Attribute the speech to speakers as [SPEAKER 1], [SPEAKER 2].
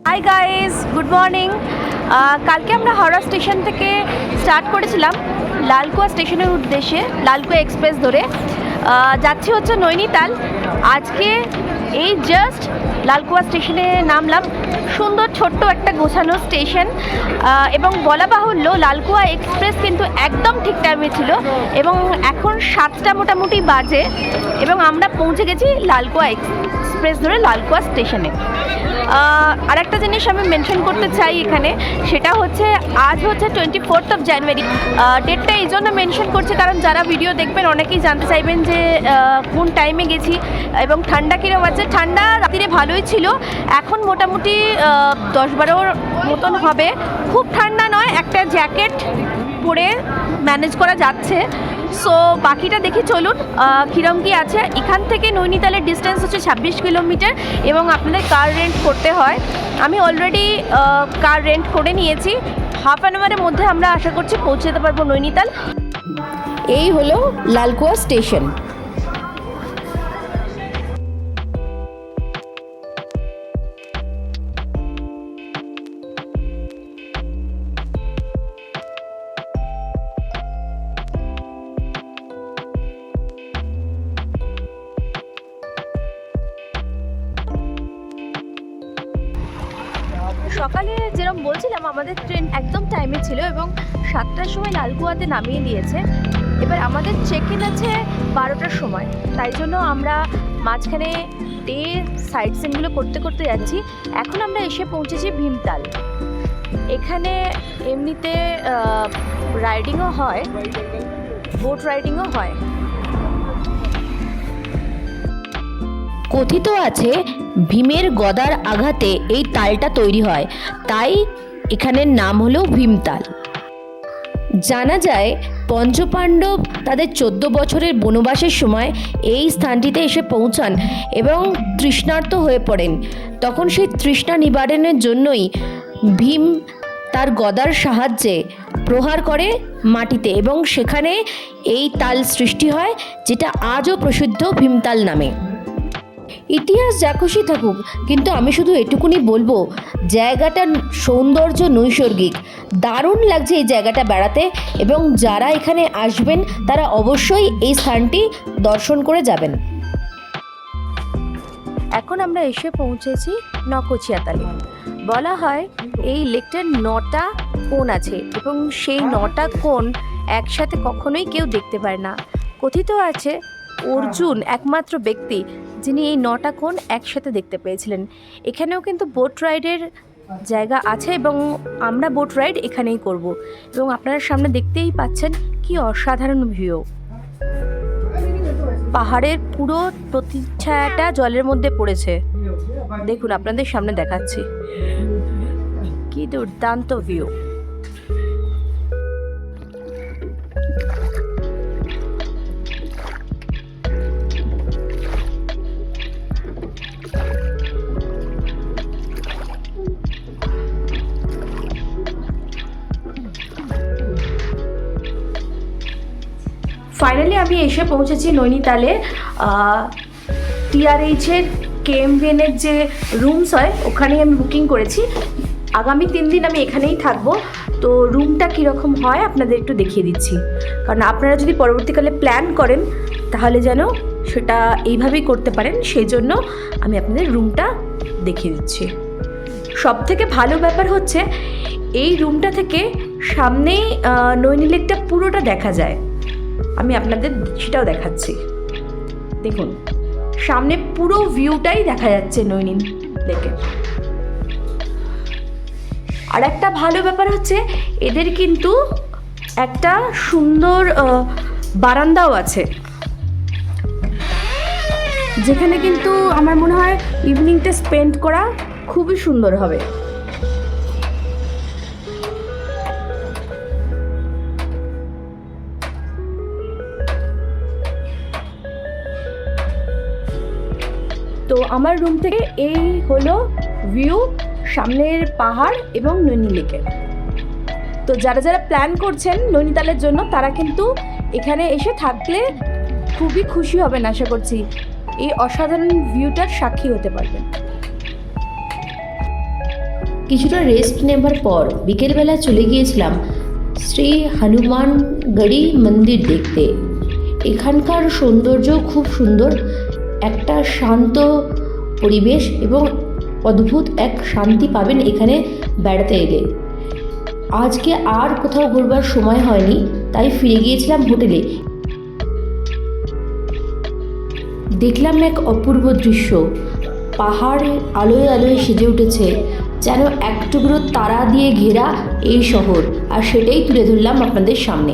[SPEAKER 1] Hi guys, good morning. কালকে আমরা Howrah station থেকে স্টার্ট করেছিলাম লালকুয়া স্টেশনের উদ্দেশ্যে, লালকুয়া এক্সপ্রেস ধরে যাচ্ছি হচ্ছে নৈনিতাল। আজকে এই জাস্ট লালকুয়া স্টেশনে নামলাম। সুন্দর ছোট্ট একটা গোছানো স্টেশন, এবং বলা বাহুল্য লালকুয়া এক্সপ্রেস কিন্তু একদম ঠিক টাইমে ছিল এবং এখন 7টা মোটামুটি বাজে এবং আমরা পৌঁছে গেছি লালকুয়া এক্সপ্রেস ধরে লালকুয়া স্টেশনে। আর একটা জিনিস আমি মেনশন করতে চাই এখানে, সেটা হচ্ছে আজ হচ্ছে 24th of January। ডেটটা এই জন্য মেনশন করছি কারণ যারা ভিডিও দেখবেন অনেকেই জানতে চাইবেন যে কোন টাইমে গেছি এবং ঠান্ডা কীরকম আছে। ঠান্ডা রাত্রিরে ভালোই ছিল, এখন মোটামুটি 10-12 মতন হবে। খুব ঠান্ডা নয়, একটা জ্যাকেট পরে ম্যানেজ করা যাচ্ছে। সো বাকিটা দেখি চলুন কীরকম কী আছে। এখান থেকে নৈনিতালের ডিস্টেন্স হচ্ছে 26 কিলোমিটার এবং আপনাদের কার রেন্ট করতে হয়। আমি অলরেডি কার রেন্ট করে নিয়েছি। হাফ অ্যান আওয়ারের মধ্যে আমরা আশা করছি পৌঁছে যেতে পারবো নৈনিতাল। এই হলো লালকুয়া স্টেশন। সকালে যেরকম বলছিলাম আমাদের ট্রেন একদম টাইমে ছিল এবং 7টার সময় লালকুয়াতে নামিয়ে দিয়েছে। এবার আমাদের চেক ইন আছে 12টার সময়, তাই জন্য আমরা মাঝখানে ডে সাইট সিনগুলো করতে করতে যাচ্ছি। এখন আমরা এসে পৌঁছেছি ভীমতাল। এখানে এমনিতে রাইডিংও হয়, বোট রাইডিংও হয়।
[SPEAKER 2] কথিত আছে ভীমের গদার আঘাতে এই তালটা তৈরি হয়, তাই এখানের নাম হলো ভীমতাল। জানা যায় পঞ্চপাণ্ডব তাদের 14 বছরের বনবাসের সময় এই স্থানটিতে এসে পৌঁছান এবং তৃষ্ণার্ত হয়ে পড়েন। তখন সেই তৃষ্ণা নিবারণের জন্যই ভীম তার গদার সাহায্যে প্রহার করে মাটিতে এবং সেখানে এই তাল সৃষ্টি হয়, যেটা আজও প্রসিদ্ধ ভীমতাল নামে। ইতিহাস যা খুশি থাকুক, কিন্তু আমি শুধু এটুকুনি বলবো, জায়গাটার সৌন্দর্য নৈসর্গিক, দারুণ লাগছে এই জায়গাটা বেড়াতে এবং যারা এখানে আসবেন তারা অবশ্যই এই স্থানটি দর্শন করে যাবেন।
[SPEAKER 1] এখন আমরা এসে পৌঁছেছি নকচিয়াতালে। বলা হয় এই লেকটার 9টা কোণ আছে এবং সেই 9টা কোণ একসাথে কখনোই কেউ দেখতে পারে না। কথিত আছে অর্জুন একমাত্র ব্যক্তি যিনি এই 9টা কোণ একসাথে দেখতে পেয়েছিলেন। এখানেও কিন্তু বোট রাইডের জায়গা আছে এবং আমরা বোট রাইড এখানেই করব এবং আপনারা সামনে দেখতেই পাচ্ছেন কি অসাধারণ ভিউ। পাহাড়ের পুরো প্রতিচ্ছায়াটা জলের মধ্যে পড়েছে, দেখুন আপনাদের সামনে দেখাচ্ছি কি দুর্দান্ত ভিউ। ফাইনালি আমি এসে পৌঁছেছি নৈনিতালে। TRH-এর KMVN-এর যে রুমস হয় ওখানেই আমি বুকিং করেছি। আগামী 3 দিন আমি এখানেই থাকবো। তো রুমটা কীরকম হয় আপনাদের একটু দেখিয়ে দিচ্ছি, কারণ আপনারা যদি পরবর্তীকালে প্ল্যান করেন তাহলে যেন সেটা এইভাবেই করতে পারেন, সেই জন্য আমি আপনাদের রুমটা দেখিয়ে দিচ্ছি। সবথেকে ভালো ব্যাপার হচ্ছে এই রুমটা থেকে সামনেই নৈনি লেকটা পুরোটা দেখা যায়। আমি আপনাদের সেটাও দেখাচ্ছি, দেখুন সামনে পুরো ভিউটাই দেখা যাচ্ছে নৈনি লেকের। আর একটা ভালো ব্যাপার হচ্ছে এদের কিন্তু একটা সুন্দর বারান্দাও আছে, যেখানে কিন্তু আমার মনে হয় ইভিনিংটা স্পেন্ড করা খুবই সুন্দর হবে। তো আমার রুম থেকে এই হলো ভিউ, সামনের পাহাড় এবং নৈনি লেকের। তো যারা যারা প্ল্যান করছেন নৈনিতালের জন্য তারা কিন্তু এখানে এসে থাকলে খুবই খুশি হবেন আশা করছি, এই অসাধারণ ভিউটার সাক্ষী হতে পারবেন।
[SPEAKER 2] কিছুটা রেস্ট নেবার পর বিকেলবেলা চলে গিয়েছিলাম শ্রী হনুমানগড়ি মন্দির দেখতে। এখানকার সৌন্দর্য খুব সুন্দর, একটা শান্ত পরিবেশ এবং অদ্ভুত এক শান্তি পাবেন এখানে বেড়াতে এলে। আজকে আর কোথাও ঘুরবার সময় হয়নি, তাই ফিরে গিয়েছিলাম হোটেলে। দেখলাম এক অপূর্ব দৃশ্য, পাহাড় আলোয় আলোয় সেজে উঠেছে, যেন এক টুকরো তারা দিয়ে ঘেরা এই শহর, আর সেটাই তুলে ধরলাম আপনাদের সামনে।